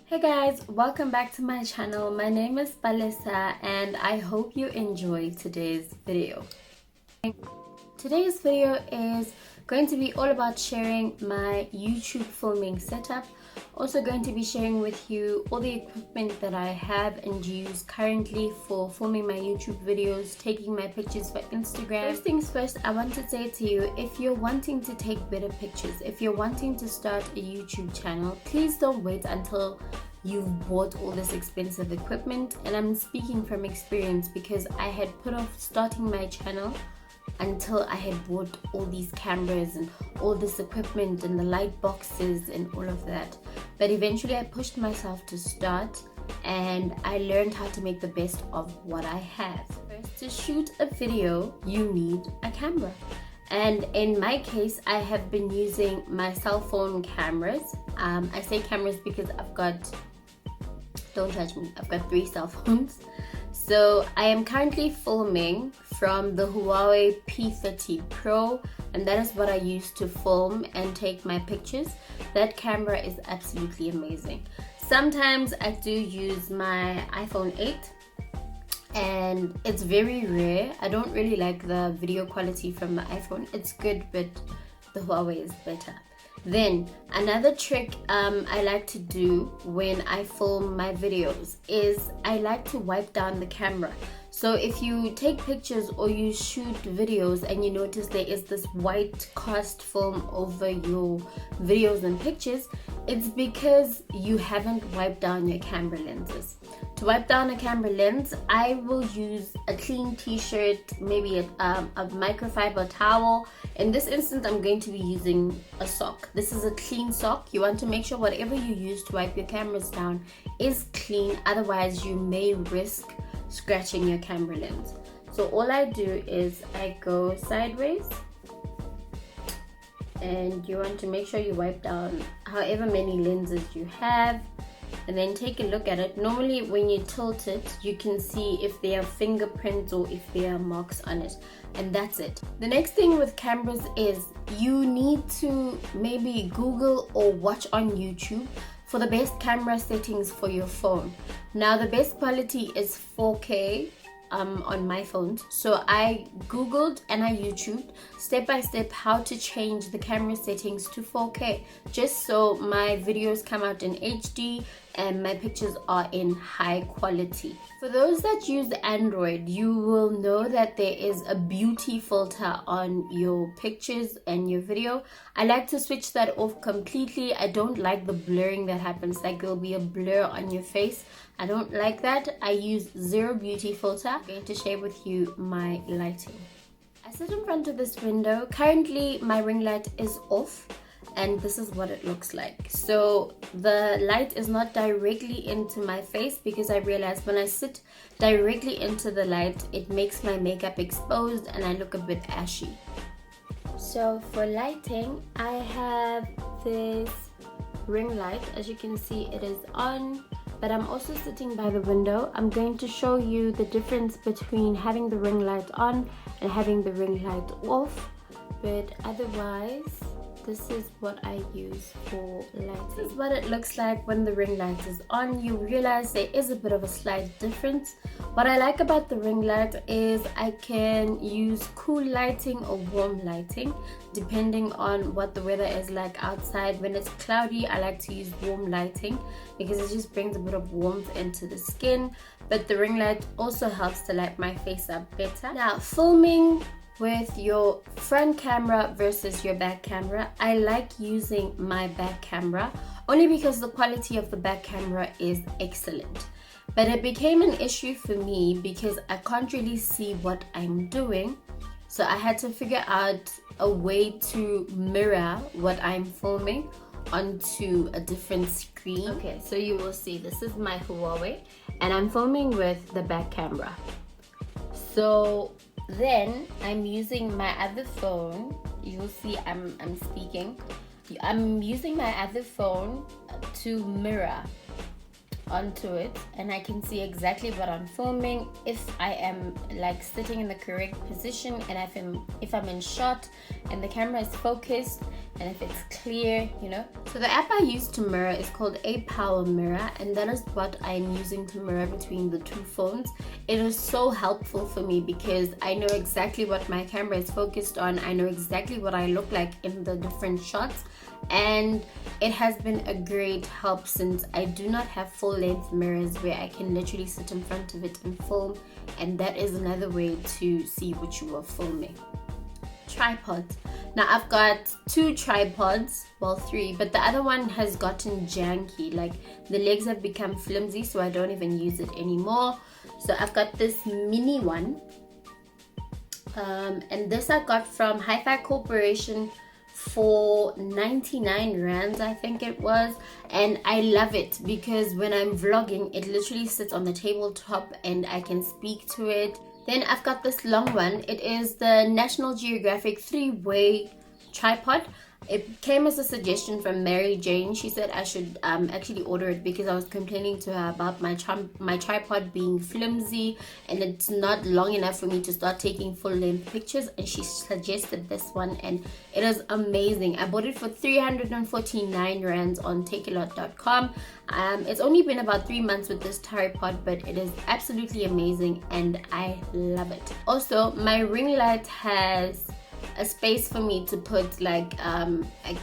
Hey guys, welcome back to my channel. My name is Palesa and I hope you enjoy today's video. Today's video is going to be all about sharing my YouTube filming setup. Also going to be sharing with you all the equipment that I have and use currently for filming my YouTube videos, taking my pictures for Instagram. First things first, I want to say to you, if you're wanting to take better pictures, if you're wanting to start a YouTube channel, please don't wait until you've bought all this expensive equipment. And I'm speaking from experience because I had put off starting my channel until I had bought all these cameras and all this equipment and the light boxes and all of that. But eventually I pushed myself to start and I learned how to make the best of what I have. First, to shoot a video, you need a camera. And in my case, I have been using my cell phone cameras. I say cameras because don't judge me, I've got 3 cell phones. So I am currently filming from the Huawei P30 Pro, and that is what I use to film and take my pictures. That camera is absolutely amazing. Sometimes I do use my iPhone 8 and it's very rare. I don't really like the video quality from the iPhone. It's good, but the Huawei is better. Then another trick I like to do when I film my videos is I like to wipe down the camera. So if you take pictures or you shoot videos and you notice there is this white cast film over your videos and pictures, it's because you haven't wiped down your camera lenses. To wipe down a camera lens, I will use a clean t-shirt, maybe a microfiber towel. In this instance, I'm going to be using a sock. This is a clean sock. You want to make sure whatever you use to wipe your cameras down is clean, otherwise you may risk scratching your camera lens. So all I do is I go sideways, and you want to make sure you wipe down however many lenses you have, and then take a look at it. Normally when you tilt it, you can see if there are fingerprints or if there are marks on it, and that's it. The next thing with cameras is you need to maybe Google or watch on YouTube for the best camera settings for your phone. Now the best quality is 4K on my phones. So I googled and I YouTubed step by step how to change the camera settings to 4K, just so my videos come out in HD and my pictures are in high quality. For those that use Android, you will know that there is a beauty filter on your pictures and your video. I like to switch that off completely. I don't like the blurring that happens, like there'll be a blur on your face. I don't like that. I use zero beauty filter. I'm going to share with you my lighting. I sit in front of this window. Currently my ring light is off and this is what it looks like. So the light is not directly into my face because I realized when I sit directly into the light, it makes my makeup exposed and I look a bit ashy. So for lighting, I have this ring light. As you can see, it is on, but I'm also sitting by the window. I'm going to show you the difference between having the ring light on and having the ring light off, but otherwise this is what I use for lighting. This is what it looks like when the ring light is on. You realize there is a bit of a slight difference. What I like about the ring light is I can use cool lighting or warm lighting depending on what the weather is like outside. When it's cloudy, I like to use warm lighting because it just brings a bit of warmth into the skin, but the ring light also helps to light my face up better. Now, filming with your front camera versus your back camera, I like using my back camera only because the quality of the back camera is excellent. But it became an issue for me because I can't really see what I'm doing. So I had to figure out a way to mirror what I'm filming onto a different screen. Okay, so you will see this is my Huawei and I'm filming with the back camera. So then I'm using my other phone. You will see I'm speaking. I'm using my other phone to mirror onto it, and I can see exactly what I'm filming, if I am like sitting in the correct position, and if I'm in shot and the camera is focused, and if it's clear, you know. So the app I use to mirror is called A Power Mirror, and that is what I'm using to mirror between the two phones. It is so helpful for me because I know exactly what my camera is focused on. I know exactly what I look like in the different shots, and it has been a great help since I do not have full-length mirrors where I can literally sit in front of it and film, and that is another way to see what you are filming. Tripods. Now I've got 2 tripods, well 3, but the other one has gotten janky, like the legs have become flimsy, so I don't even use it anymore. So I've got this mini one, and this I got from Hi-Fi Corporation for 99 rands, I think it was, and I love it because when I'm vlogging it literally sits on the tabletop and I can speak to it. Then I've got this long one. It is the National Geographic 3-way tripod. It came as a suggestion from Mary Jane. She said I should actually order it because I was complaining to her about my tripod being flimsy and it's not long enough for me to start taking full-length pictures, and she suggested this one and it is amazing. I bought it for 349 rands on takealot.com. It's only been about 3 months with this tripod, but it is absolutely amazing and I love it. Also, my ring light has a space for me to put like a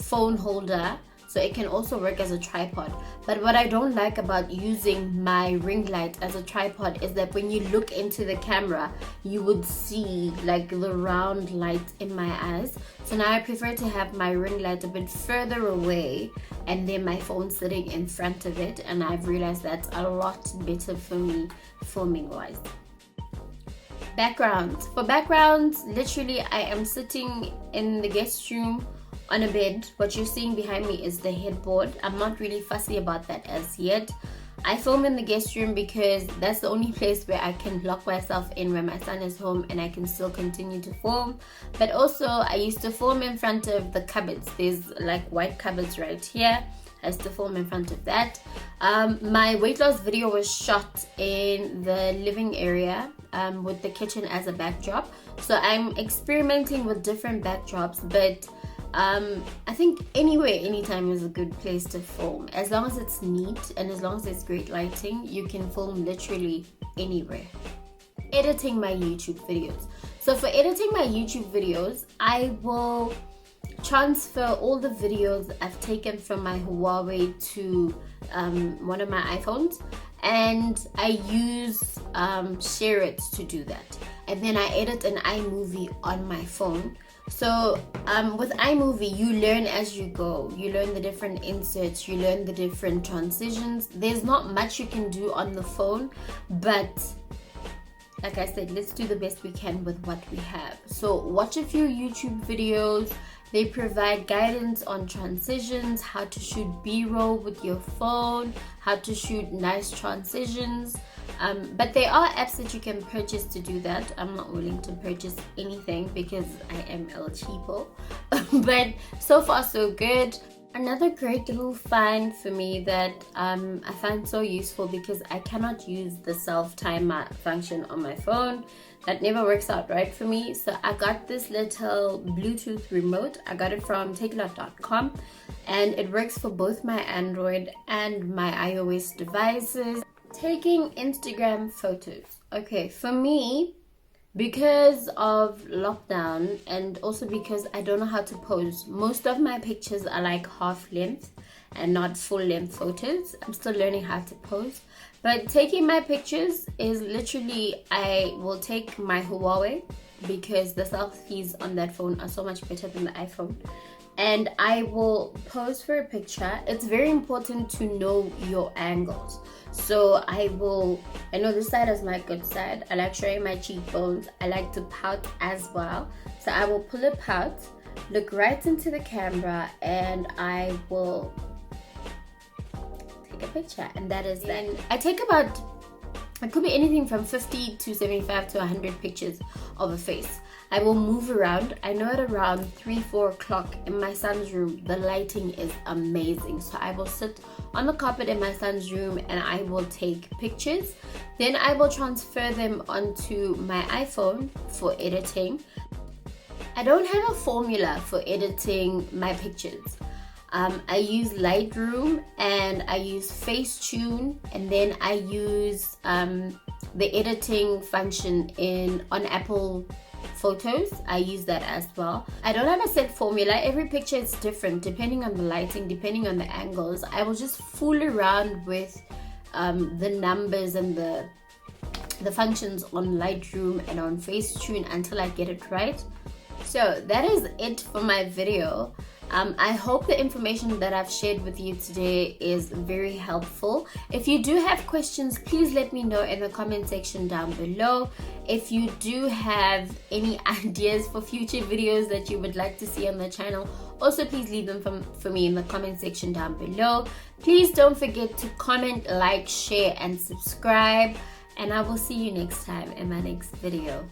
phone holder, so it can also work as a tripod. But what I don't like about using my ring light as a tripod is that when you look into the camera you would see like the round light in my eyes. So now I prefer to have my ring light a bit further away and then my phone sitting in front of it, and I've realized that's a lot better for me filming wise. Backgrounds. For backgrounds, literally I am sitting in the guest room on a bed. What you're seeing behind me is the headboard. I'm not really fussy about that as yet. I film in the guest room because that's the only place where I can lock myself in when my son is home and I can still continue to film. But also I used to film in front of the cupboards. There's like white cupboards right here. I used to film in front of that. My weight loss video was shot in the living area with the kitchen as a backdrop. So I'm experimenting with different backdrops, but I think anywhere, anytime is a good place to film. As long as it's neat and as long as there's great lighting, you can film literally anywhere. Editing my YouTube videos. So for editing my YouTube videos, I will transfer all the videos I've taken from my Huawei to one of my iPhones, and I use Share It to do that, and then I edit an iMovie on my phone. So with iMovie you learn as you go. You learn the different inserts, you learn the different transitions. There's not much you can do on the phone, but like I said, let's do the best we can with what we have. So watch a few YouTube videos. They provide guidance on transitions, how to shoot B-roll with your phone, how to shoot nice transitions. But there are apps that you can purchase to do that. I'm not willing to purchase anything because I am El Cheapo. But so far so good. Another great little find for me that I find so useful because I cannot use the self-timer function on my phone. That never works out right for me. So I got this little Bluetooth remote. I got it from takealot.com and it works for both my Android and my iOS devices. Taking Instagram photos. Okay, for me, because of lockdown and also because I don't know how to pose, most of my pictures are like half length and not full length photos. I'm still learning how to pose. But taking my pictures is literally, I will take my Huawei because the selfies on that phone are so much better than the iPhone, and I will pose for a picture. It's very important to know your angles. So I know this side is my good side. I like showing my cheekbones. I like to pout as well. So I will pull a pout, look right into the camera, and I will take a picture. And that is that. I take about, it could be anything from 50 to 75 to 100 pictures of a face. I will move around. I know at around 3-4 o'clock in my son's room, the lighting is amazing. So I will sit on the carpet in my son's room and I will take pictures. Then I will transfer them onto my iPhone for editing. I don't have a formula for editing my pictures. I use Lightroom and I use Facetune, and then I use the editing function on Apple Photos. I use that as well. I don't have a set formula. Every picture is different depending on the lighting, depending on the angles. I will just fool around with the numbers and the functions on Lightroom and on Facetune until I get it right. So that is it for my video. I hope the information that I've shared with you today is very helpful. If you do have questions, please let me know in the comment section down below. If you do have any ideas for future videos that you would like to see on the channel, also please leave them for me in the comment section down below. Please don't forget to comment, like, share, and subscribe. And I will see you next time in my next video.